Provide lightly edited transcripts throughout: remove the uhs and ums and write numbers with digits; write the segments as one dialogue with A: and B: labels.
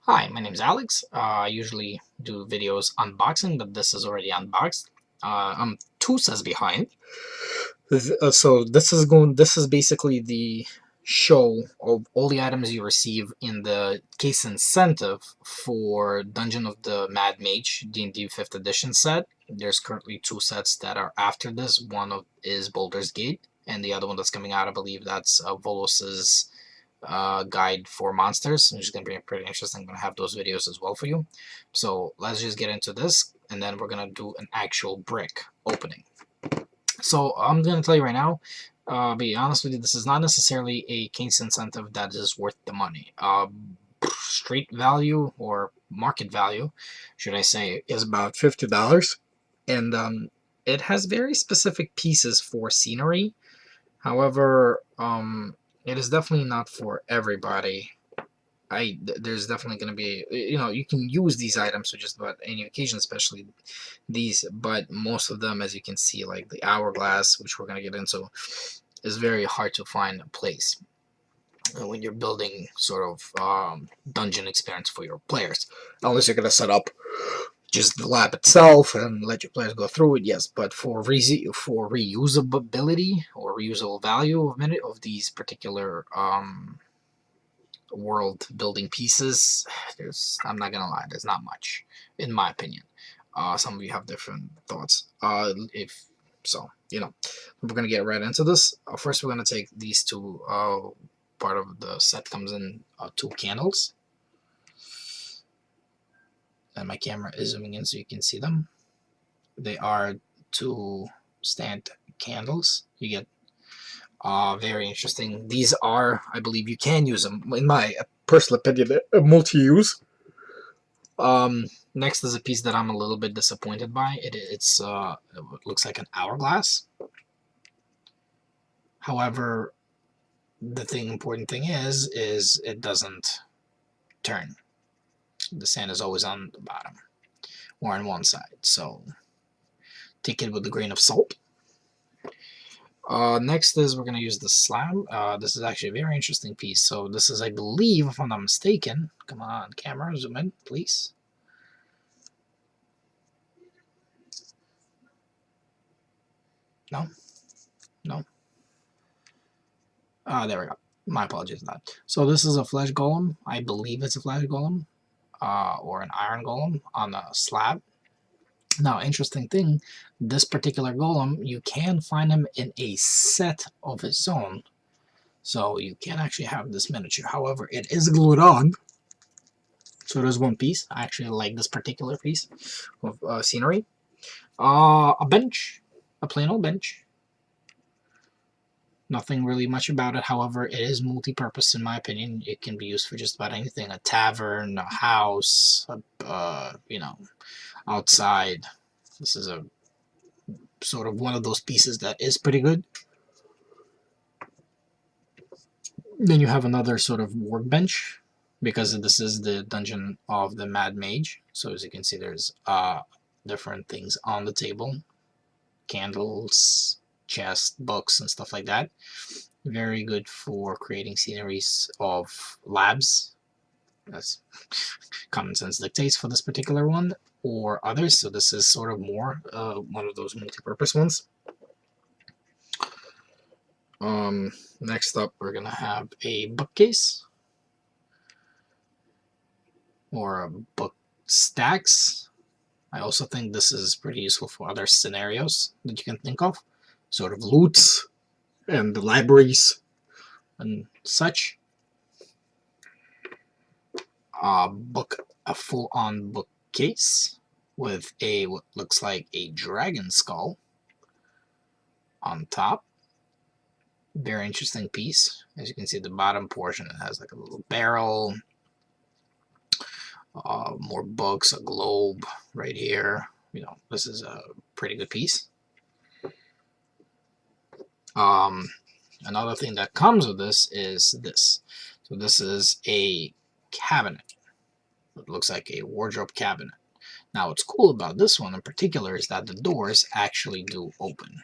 A: Hi, my name is Alex. I usually do videos unboxing, but this is already unboxed. I'm 2 sets behind. So this is basically the show of all the items you receive in the case incentive for Dungeon of the Mad Mage D&D 5th edition set. There's currently 2 sets that are after this. One is Baldur's Gate, and the other one that's coming out, I believe that's Volos's guide for monsters, which is going to be pretty interesting. I'm going to have those videos as well for you. So let's just get into this, and then we're going to do an actual brick opening. So I'm going to tell you right now, be honest with you, this is not necessarily a case incentive that is worth the money. Street value or market value, should I say, is about $50, and it has very specific pieces for scenery. However, it is definitely not for everybody. There's definitely going to be, you can use these items for just about any occasion, especially these, but most of them, as you can see, like the hourglass, which we're going to get into, is very hard to find a place when you're building sort of dungeon experience for your players, unless you're going to set up just the lab itself and let your players go through it, yes. But for reusability or reusable value of these particular world building pieces, I'm not gonna lie, there's not much, in my opinion. Some of you have different thoughts. If so, we're gonna get right into this. First, we're gonna take these two. Part of the set comes in 2 candles, and my camera is zooming in so you can see them. They are 2 stand candles. You get very interesting. These are, I believe, you can use them. In my personal opinion, multi-use. Next is a piece that I'm a little bit disappointed by. It looks like an hourglass. However, the important thing is it doesn't turn. The sand is always on the bottom or on one side. So take it with a grain of salt. Next is we're going to use the slab. This is actually a very interesting piece. So this is, I believe, if I'm not mistaken, come on, camera, zoom in, please. No? No? There we go. My apologies on that. So this is a flesh golem. I believe it's a flesh golem or an iron golem on a slab. Now, interesting thing, this particular golem, you can find him in a set of his own. So you can actually have this miniature. However, it is glued on. So there's one piece. I actually like this particular piece of scenery. A bench. A plain old bench. Nothing really much about it. However, it is multi-purpose in my opinion. It can be used for just about anything. A tavern, a house, outside. This is a sort of one of those pieces that is pretty good. Then you have another sort of workbench, because this is the Dungeon of the Mad Mage. So as you can see, there's different things on the table. Candles, chest, books, and stuff like that. Very good for creating sceneries of labs. That's common sense dictates for this particular one, or others. So this is sort of more one of those multi-purpose ones. Next up, we're gonna have a bookcase or a book stacks. I also think this is pretty useful for other scenarios that you can think of, sort of loots and the libraries and such. A full-on bookcase with what looks like a dragon skull on top. Very interesting piece. As you can see, the bottom portion, it has like a little barrel, more books, a globe right here. This is a pretty good piece. Another thing that comes with this is this. So this is a cabinet. It looks like a wardrobe cabinet. Now, what's cool about this one in particular is that the doors actually do open.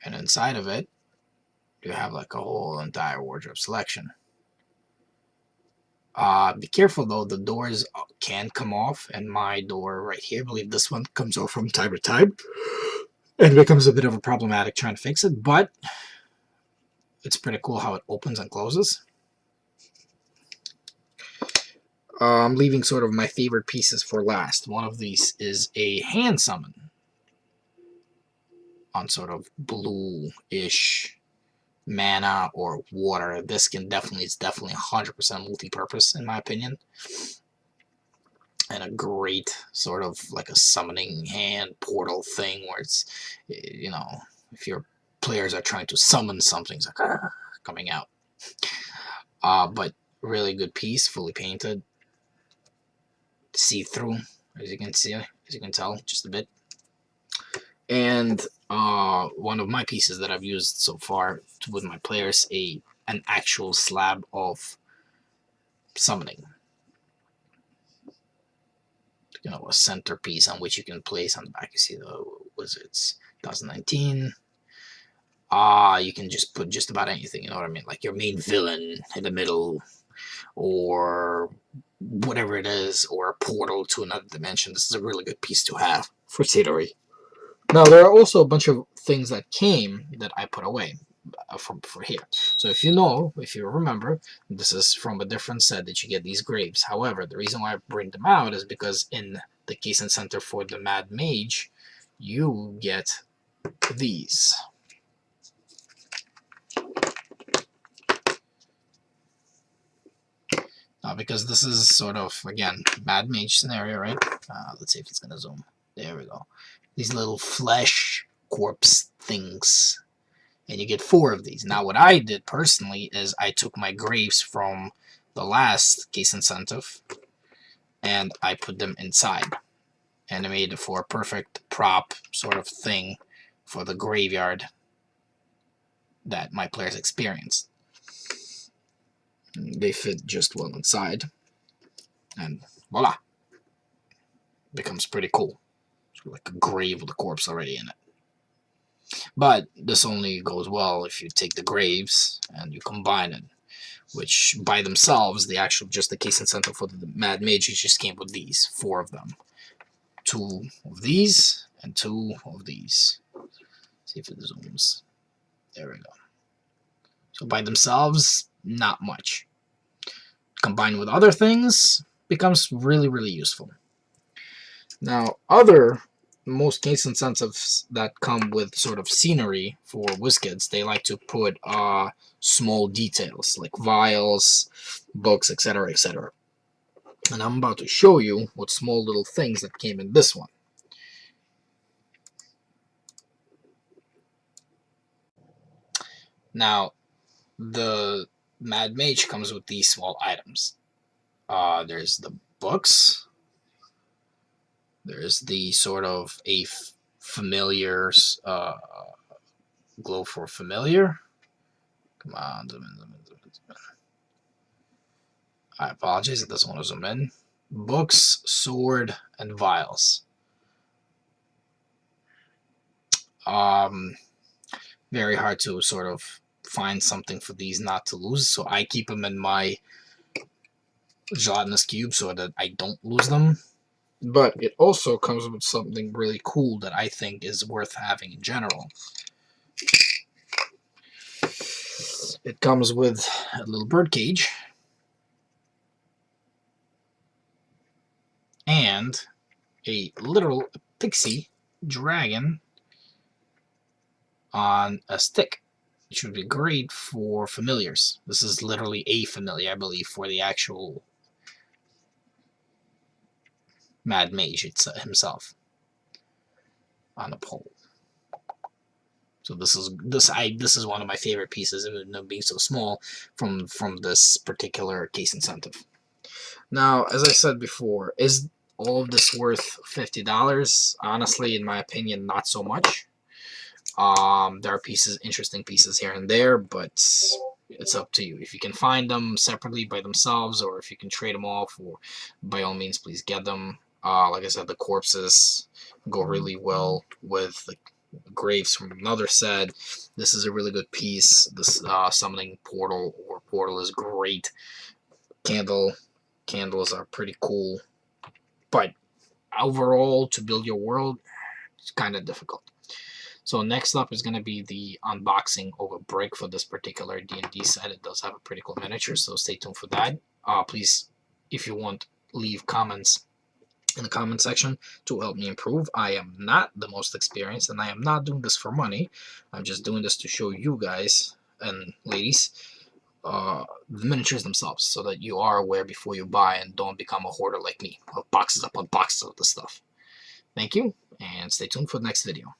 A: And inside of it, you have like a whole entire wardrobe selection. Be careful though, the doors can come off, and my door right here, I believe this one comes off from time to time, and it becomes a bit of a problematic trying to fix it, but it's pretty cool how it opens and closes. I'm leaving sort of my favorite pieces for last. One of these is a hand summon on sort of blue-ish mana or water. This can definitely, it's definitely 100% multi-purpose in my opinion, and a great sort of like a summoning hand portal thing where it's, you know, if your players are trying to summon something, it's like coming out. But really good piece, fully painted, see-through, as you can see, as you can tell, just a bit. And one of my pieces that I've used so far with my players, an actual slab of summoning. You know, a centerpiece on which you can place on the back. You see the Wizards 2019. You can just put just about anything, you know what I mean? Like your main villain in the middle, or whatever it is, or a portal to another dimension. This is a really good piece to have for scenery. Now, there are also a bunch of things that came that I put away for here. So if you remember, this is from a different set that you get these graves. However, the reason why I bring them out is because in the case and center for the Mad Mage, you get these. Because this is sort of, again, Mad Mage scenario, right? Let's see if it's going to zoom. There we go. These little flesh corpse things. And you get 4 of these. Now, what I did personally is I took my graves from the last case incentive and I put them inside. And I made it for a perfect prop sort of thing for the graveyard that my players experienced. They fit just well inside. And voila. Becomes pretty cool. It's like a grave with a corpse already in it. But this only goes well if you take the graves and you combine it, which by themselves, just the case incentive for the Mad Mage just came with these, 4 of them. 2 of these and 2 of these. See if it zooms. There we go. So by themselves, not much. Combined with other things, becomes really, really useful. Now, most case incentives that come with sort of scenery for WizKids, they like to put small details like vials, books, etc., etc. And I'm about to show you what small little things that came in this one. Now, the Mad Mage comes with these small items. There's the books. There's the sort of a familiar glow for familiar. Come on, zoom in. I apologize, it doesn't want to zoom in. Books, sword, and vials. Very hard to sort of find something for these not to lose, so I keep them in my gelatinous cube so that I don't lose them. But it also comes with something really cool that I think is worth having in general. It comes with a little bird cage and a literal pixie dragon on a stick, which would be great for familiars. This is literally a familiar, I believe, for the actual Mad Mage himself on a pole. So this is one of my favorite pieces, even being so small, from this particular case incentive. Now, as I said before, is all of this worth $50? Honestly, in my opinion, not so much. There are interesting pieces here and there, but it's up to you. If you can find them separately by themselves, or if you can trade them off, or by all means, please get them. Like I said, the corpses go really well with the graves from another set. This is a really good piece. This summoning portal is great. Candle candles are pretty cool, but overall, to build your world, it's kind of difficult. So next up is going to be the unboxing of a brick for this particular D&D set. It does have a pretty cool miniature, so stay tuned for that. Please, if you want, leave comments in the comment section to help me improve. I am not the most experienced, and I am not doing this for money. I'm just doing this to show you guys and ladies the miniatures themselves, so that you are aware before you buy and don't become a hoarder like me of boxes upon boxes of the stuff. Thank you, and stay tuned for the next video.